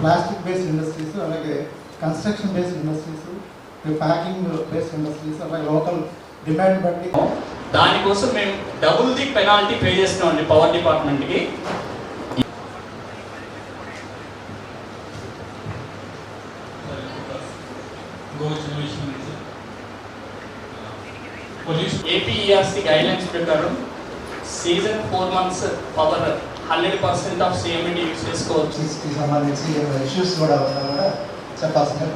Plastic based industries, అలాగే construction based industries, packing based industries, అలాగే local demand బట్టి దానికోసం మేము డబుల్ ది పెనాల్టీ పే చేస్తున్నామండి పవర్ డిపార్ట్మెంట్కి. ఏపీఈఆర్సీ గైడ్లైన్స్ ప్రకారం season 4 months power 100% of CMD use చేసుకోవచ్చు. సంబంధించి ఇష్యూస్ కూడా చెప్పాల్సిందే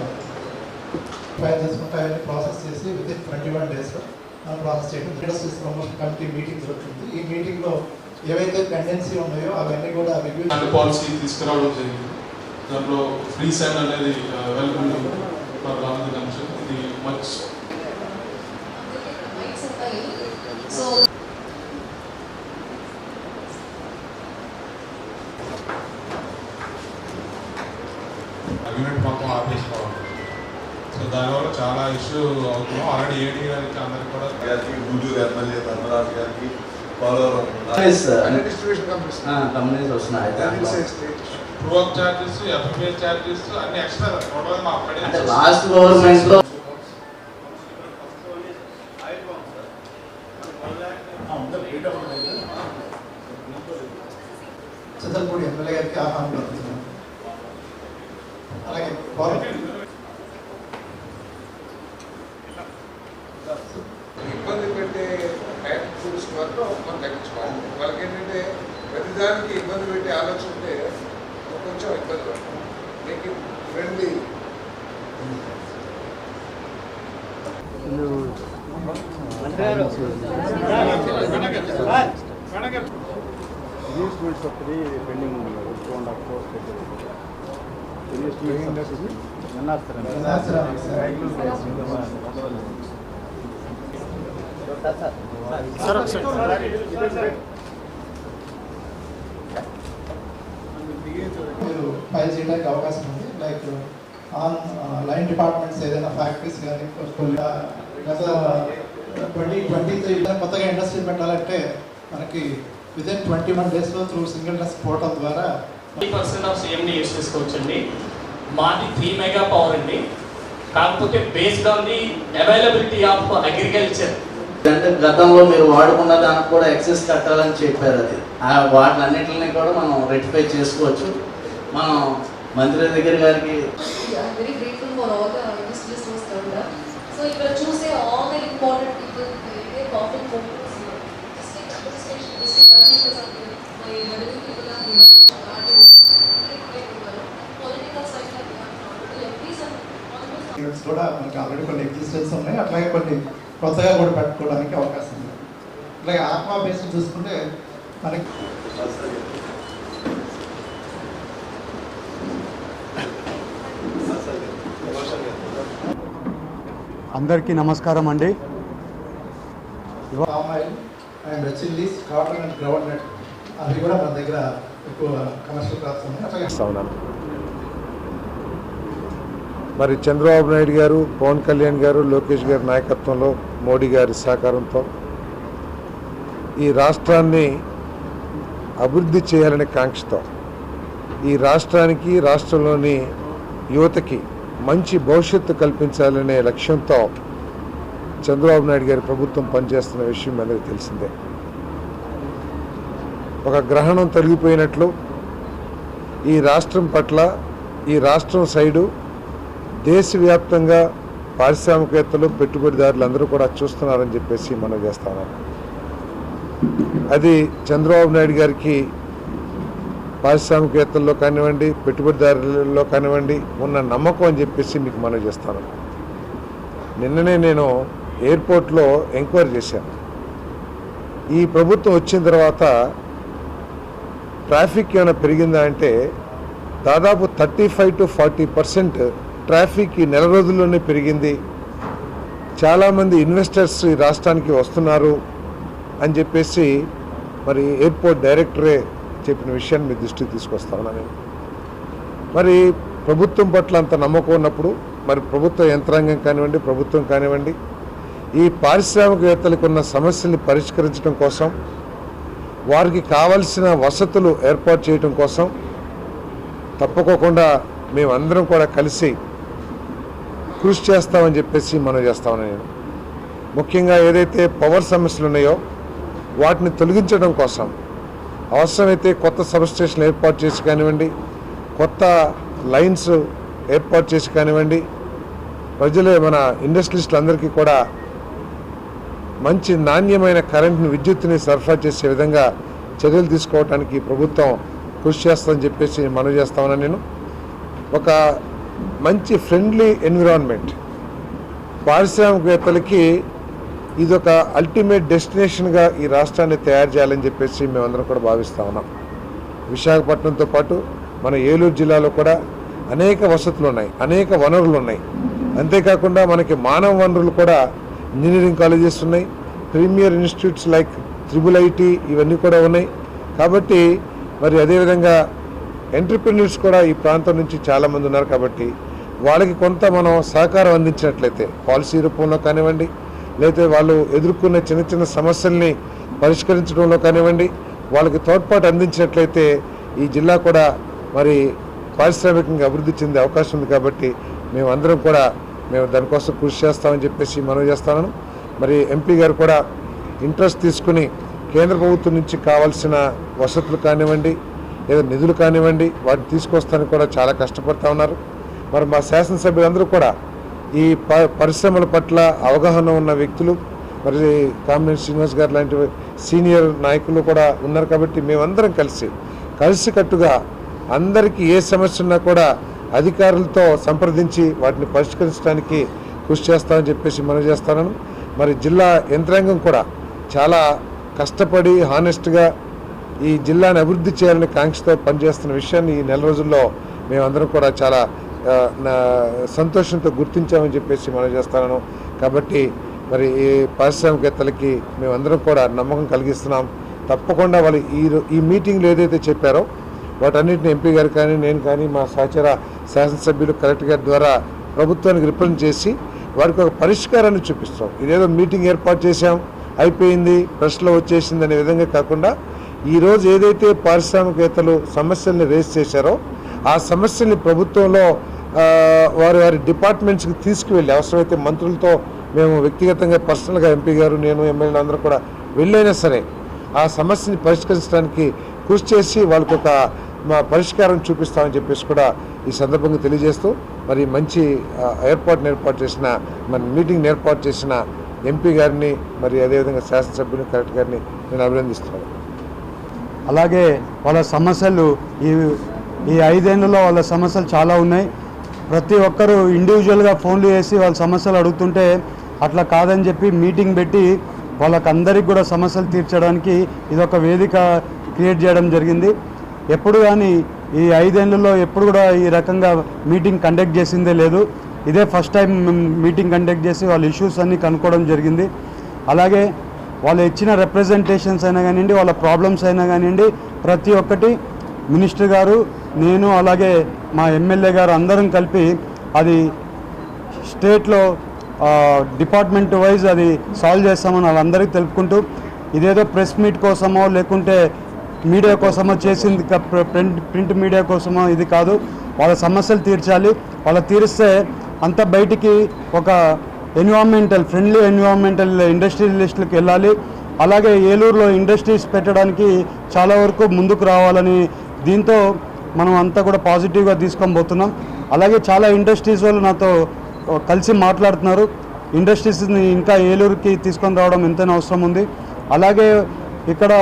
ఫైల్ చేసుకుంటే ప్రాసెస్ చేసి వితిన్ 21 days ప్రాసెస్ చేయడం. ఇండస్ట్రీస్ ప్రమోషన్ కమిటీ మీటింగ్ జరుగుతుంది. ఈ మీటింగ్లో ఏవైతే పెండెన్సీ ఉన్నాయో అవన్నీ కూడా రివ్యూ పాలసీ తీసుకురావడం జరిగింది. దాంట్లో ఫ్రీ సైన్ అనేది welcome for all the concern. ఇది మచ్ అగ్రిమెంట్ మొత్తం ఆపేసుకోవాలి. సో దానివల్ల చాలా ఇష్యూ అవుతున్నాం. ఆల్రెడీ ఏడీ గారికి అందరికి కూడా గుంటూరు ఎమ్మెల్యే ధర్మరాజు గారికి కంపెనీస్ వస్తున్నాయి. True up charges, FPS charges అన్ని ఎక్స్ట్రా టోటల్ అంటే లాస్ట్ గవర్నమెంట్ లో చిత్తలపూడి ఎమ్మెల్యే గారికి ఆహ్వానం పడుతున్నాం. అలాగే ఇబ్బంది పెట్టే టూల్స్ మాత్రం మనం తగ్గించుకోవాలి. వాళ్ళకి ఏంటంటే ప్రతిదానికి ఇబ్బంది పెట్టే ఆలోచన ఉంటే కొంచెం ఇబ్బంది పడతాం. మీకు ఫ్రెండ్లీ మీరు ఫైల్ చేయడానికి అవకాశం ఉంది. లైక్ ఆన్ లైన్ డిపార్ట్మెంట్స్ ఏదైనా ఫ్యాక్టరీస్ కానీ గత 2023 కొత్తగా ఇండస్ట్రీ పెట్టాలంటే మనకి within 21 days through single desk portal ద్వారా 30% ఆఫ్ సిఎండి యూజ్ చేసుకోవచ్చండి. మాది 3 మెగా పవర్ అండి. కాకపోతే based on the availability of agriculture. అంటే గతంలో మీరు వాడుకున్న దానికి కూడా ఎక్సెస్ కట్టాలని చెప్పారు. అది వాటిలన్నింటినీ కూడా మనం రెక్టిఫై చేసుకోవచ్చు. మనం మంత్రి దగ్గర గారికి very grateful for all the industries who stood up. So ఇక్కడ చూసే all the important people they perfect focus district administration, district collectors అంటే my revenue people are here, political side units కూడా మనకి ఆల్రెడీ కొన్ని ఎగ్జిస్టెన్స్ ఉన్నాయి. అట్లాగే కొన్ని కొత్తగా కూడా పెట్టుకోవడానికి అవకాశం ఉంది. అట్లాగే ఆత్మా బేస్డ్ చూసుకుంటే మనకి అందరికీ నమస్కారం అండి. Palm oil and chillies, cotton and groundnut అవి కూడా మన దగ్గర ఎక్కువ కమర్షియల్ క్రాప్స్ ఉన్నాయి. అట్లాగే మరి చంద్రబాబు నాయుడు గారు, పవన్ కళ్యాణ్ గారు, లోకేష్ గారి నాయకత్వంలో, మోడీ గారి సహకారంతో ఈ రాష్ట్రాన్ని అభివృద్ధి చేయాలనే కాంక్షతో, ఈ రాష్ట్రానికి, రాష్ట్రంలోని యువతకి మంచి భవిష్యత్తు కల్పించాలనే లక్ష్యంతో చంద్రబాబు నాయుడు గారి ప్రభుత్వం పనిచేస్తున్న విషయం అందరికీ తెలిసిందే. ఒక గ్రహణం తొలగిపోయినట్లు ఈ రాష్ట్రం పట్ల, ఈ రాష్ట్రం సైడు దేశవ్యాప్తంగా పారిశ్రామికవేత్తలు, పెట్టుబడిదారులు అందరూ కూడా చూస్తున్నారని చెప్పేసి మనం చేస్తాము. అది చంద్రబాబు నాయుడు గారికి పారిశ్రామికవేత్తల్లో కానివ్వండి, పెట్టుబడిదారులలో కానివ్వండి ఉన్న నమ్మకం అని చెప్పేసి మీకు మనం చేస్తాను. నిన్ననే నేను ఎయిర్పోర్ట్లో ఎంక్వైరీ చేశాను. ఈ ప్రభుత్వం వచ్చిన తర్వాత ట్రాఫిక్ ఏమైనా పెరిగిందా అంటే దాదాపు 35 to 40% ట్రాఫిక్ ఈ నెల రోజుల్లోనే పెరిగింది. చాలామంది ఇన్వెస్టర్స్ ఈ రాష్ట్రానికి వస్తున్నారు అని చెప్పేసి మరి ఎయిర్పోర్ట్ డైరెక్టరే చెప్పిన విషయాన్ని మీ దృష్టికి తీసుకొస్తా ఉన్నాను నేను. మరి ప్రభుత్వం పట్ల అంత నమ్మకం ఉన్నప్పుడు మరి ప్రభుత్వ యంత్రాంగం కానివ్వండి, ప్రభుత్వం కానివ్వండి, ఈ పారిశ్రామికవేత్తలకు ఉన్న సమస్యల్ని పరిష్కరించడం కోసం, వారికి కావలసిన వసతులు ఏర్పాటు చేయడం కోసం తప్పకోకుండా మేమందరం కూడా కలిసి కృషి చేస్తామని చెప్పేసి మనం చేస్తామని నేను. ముఖ్యంగా ఏదైతే పవర్ సమస్యలు ఉన్నాయో వాటిని తొలగించడం కోసం అవసరమైతే కొత్త సబ్స్టేషన్ ఏర్పాటు చేసి కానివ్వండి, కొత్త లైన్స్ ఏర్పాటు చేసి కానివ్వండి, ప్రజలు మన ఇండస్ట్రియలిస్టులందరికీ కూడా మంచి నాణ్యమైన కరెంట్ని, విద్యుత్తుని సరఫరా చేసే విధంగా చర్యలు తీసుకోవడానికి ప్రభుత్వం కృషి చేస్తుందని చెప్పేసి మనవి చేస్తామని నేను. ఒక మంచి ఫ్రెండ్లీ ఎన్విరాన్మెంట్ పారిశ్రామికవేత్తలకి ఇదొక అల్టిమేట్ డెస్టినేషన్గా ఈ రాష్ట్రాన్ని తయారు చేయాలని చెప్పేసి మేమందరం కూడా భావిస్తూ ఉన్నాం. విశాఖపట్నంతో పాటు మన ఏలూరు జిల్లాలో కూడా అనేక వసతులు ఉన్నాయి, అనేక వనరులు ఉన్నాయి. అంతేకాకుండా మనకి మానవ వనరులు కూడా ఇంజనీరింగ్ కాలేజెస్ ఉన్నాయి, ప్రీమియర్ ఇన్స్టిట్యూట్స్ లైక్ IIIT ఇవన్నీ కూడా ఉన్నాయి. కాబట్టి మరి అదేవిధంగా ఎంటర్ప్రెన్యూర్స్ కూడా ఈ ప్రాంతం నుంచి చాలామంది ఉన్నారు. కాబట్టి వాళ్ళకి కొంత మనం సహకారం అందించినట్లయితే పాలసీ రూపంలో కానివ్వండి, లేకపోతే వాళ్ళు ఎదుర్కొన్న చిన్న చిన్న సమస్యల్ని పరిష్కరించడంలో కానివ్వండి, వాళ్ళకి తోడ్పాటు అందించినట్లయితే ఈ జిల్లా కూడా మరి పారిశ్రామికంగా అభివృద్ధి చెందే అవకాశం ఉంది. కాబట్టి మేమందరం కూడా దానికోసం కృషి చేస్తామని చెప్పేసి మనం చేస్తాను. మరి ఎంపీ గారు కూడా ఇంట్రెస్ట్ తీసుకుని కేంద్ర ప్రభుత్వం నుంచి కావాల్సిన వసతులు కానివ్వండి, లేదా నిధులు కానివ్వండి, వాటిని తీసుకొస్తానికి కూడా చాలా కష్టపడుతూ ఉన్నారు. మరి మా శాసనసభ్యులందరూ కూడా ఈ పరిశ్రమల పట్ల అవగాహన ఉన్న వ్యక్తులు, మరి కామినేని శ్రీనివాస్ గారు లాంటి సీనియర్ నాయకులు కూడా ఉన్నారు. కాబట్టి మేమందరం కలిసికట్టుగా అందరికీ ఏ సమస్య ఉన్నా కూడా అధికారులతో సంప్రదించి వాటిని పరిష్కరించడానికి కృషి చేస్తామని చెప్పేసి మనం చేస్తాను. మరి జిల్లా యంత్రాంగం కూడా చాలా కష్టపడి హానెస్ట్గా ఈ జిల్లాని అభివృద్ధి చేయాలని కాంక్షతో పనిచేస్తున్న విషయాన్ని ఈ నెల రోజుల్లో మేమందరం కూడా చాలా సంతోషంతో గుర్తించామని చెప్పేసి మనం చేస్తాను. కాబట్టి మరి ఈ పారిశ్రామికవేత్తలకి మేమందరం కూడా నమ్మకం కలిగిస్తున్నాం. తప్పకుండా వాళ్ళు ఈ మీటింగ్లో ఏదైతే చెప్పారో వాటన్నిటిని ఎంపీ గారు కానీ, నేను కానీ, మా సహచర శాసనసభ్యులు కలెక్టర్ గారి ద్వారా ప్రభుత్వానికి రిప్రజెంట్ చేసి వారికి ఒక పరిష్కారాన్ని చూపిస్తాం. ఇదేదో మీటింగ్ ఏర్పాటు చేశాం, అయిపోయింది, ప్రెస్లో వచ్చేసింది అనే విధంగా కాకుండా ఈరోజు ఏదైతే పారిశ్రామికవేత్తలు సమస్యల్ని రేస్ చేశారో ఆ సమస్యల్ని ప్రభుత్వంలో వారి డిపార్ట్మెంట్స్కి తీసుకువెళ్ళి, అవసరమైతే మంత్రులతో మేము వ్యక్తిగతంగా పర్సనల్గా ఎంపీ గారు, నేను, ఎమ్మెల్యేలు అందరూ కూడా వెళ్ళైనా సరే ఆ సమస్యని పరిష్కరించడానికి కృషి చేసి వాళ్ళకి ఒక పరిష్కారం చూపిస్తామని చెప్పేసి కూడా ఈ సందర్భంగా తెలియజేస్తూ మరి మంచి ఏర్పాటు చేసిన మన మీటింగ్ని ఏర్పాటు చేసిన ఎంపీ గారిని, మరి అదేవిధంగా శాసనసభ్యుని, కలెక్టర్ గారిని నేను అభినందిస్తున్నాను. అలాగే వాళ్ళ సమస్యలు ఈ 5 ఏళ్లలో వాళ్ళ సమస్యలు చాలా ఉన్నాయి. ప్రతి ఒక్కరూ ఇండివిజువల్గా ఫోన్లు చేసి వాళ్ళ సమస్యలు అడుగుతుంటే అట్లా కాదని చెప్పి మీటింగ్ పెట్టి వాళ్ళకందరికీ కూడా సమస్యలు తీర్చడానికి ఇదొక వేదిక క్రియేట్ చేయడం జరిగింది. ఎప్పుడు కానీ ఈ 5 ఏళ్లలో ఎప్పుడు కూడా ఈ రకంగా మీటింగ్ కండక్ట్ చేసిందే లేదు. ఇదే ఫస్ట్ టైం మీటింగ్ కండక్ట్ చేసి వాళ్ళ ఇష్యూస్ అన్నీ కనుక్కోవడం జరిగింది. అలాగే వాళ్ళు ఇచ్చిన రిప్రజెంటేషన్స్ అయినా కానివ్వండి, వాళ్ళ ప్రాబ్లమ్స్ అయినా కానివ్వండి, ప్రతి ఒక్కటి మినిస్టర్ గారు, నేను, అలాగే మా ఎమ్మెల్యే గారు అందరం కలిపి అది స్టేట్లో డిపార్ట్మెంట్ వైజ్ అది సాల్వ్ చేస్తామని వాళ్ళందరికీ తెలుపుకుంటూ, ఇదేదో ప్రెస్ మీట్ కోసమో లేకుంటే మీడియా కోసమో చేసింది, ప్రింట్ మీడియా కోసమో ఇది కాదు. వాళ్ళ సమస్యలు తీర్చాలి. వాళ్ళు తీరిస్తే అంత బయటికి ఒక ఫ్రెండ్లీ ఎన్విరాన్మెంటల్ ఇండస్ట్రియలిస్టులకు వెళ్ళాలి. అలాగే ఏలూరులో ఇండస్ట్రీస్ పెట్టడానికి చాలా వరకు ముందుకు రావాలని దీంతో మనం అంతా కూడా పాజిటివ్గా తీసుకొని పోతున్నాం. అలాగే చాలా ఇండస్ట్రీస్ వాళ్ళు నాతో కలిసి మాట్లాడుతున్నారు. ఇండస్ట్రీస్ని ఇంకా ఏలూరుకి తీసుకొని రావడం ఎంతైనా అవసరం ఉంది. అలాగే ఇక్కడ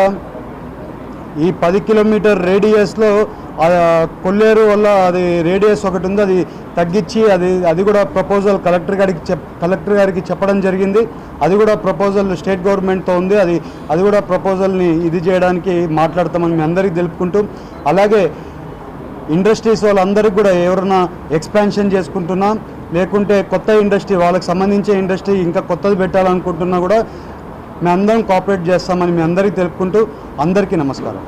ఈ 10 కిలోమీటర్ రేడియస్లో కొల్లేరు వల్ల అది రేడియస్ ఒకటి ఉంది, అది తగ్గించి అది కూడా ప్రపోజల్ కలెక్టర్ గారికి చెప్పడం జరిగింది. అది కూడా ప్రపోజల్ స్టేట్ గవర్నమెంట్తో ఉంది. అది కూడా ప్రపోజల్ని ఇది చేయడానికి మాట్లాడతామని మీ అందరికీ తెలుపుకుంటూ, అలాగే ఇండస్ట్రీస్ వాళ్ళందరికీ కూడా ఎవరైనా ఎక్స్పాన్షన్ చేసుకుంటున్నా లేకుంటే కొత్త ఇండస్ట్రీ వాళ్ళకి సంబంధించే ఇండస్ట్రీ ఇంకా కొత్తది పెట్టాలనుకుంటున్నా కూడా మేము అందరం కోఆపరేట్ చేస్తామని మీ అందరికీ తెలుపుకుంటూ అందరికీ నమస్కారం.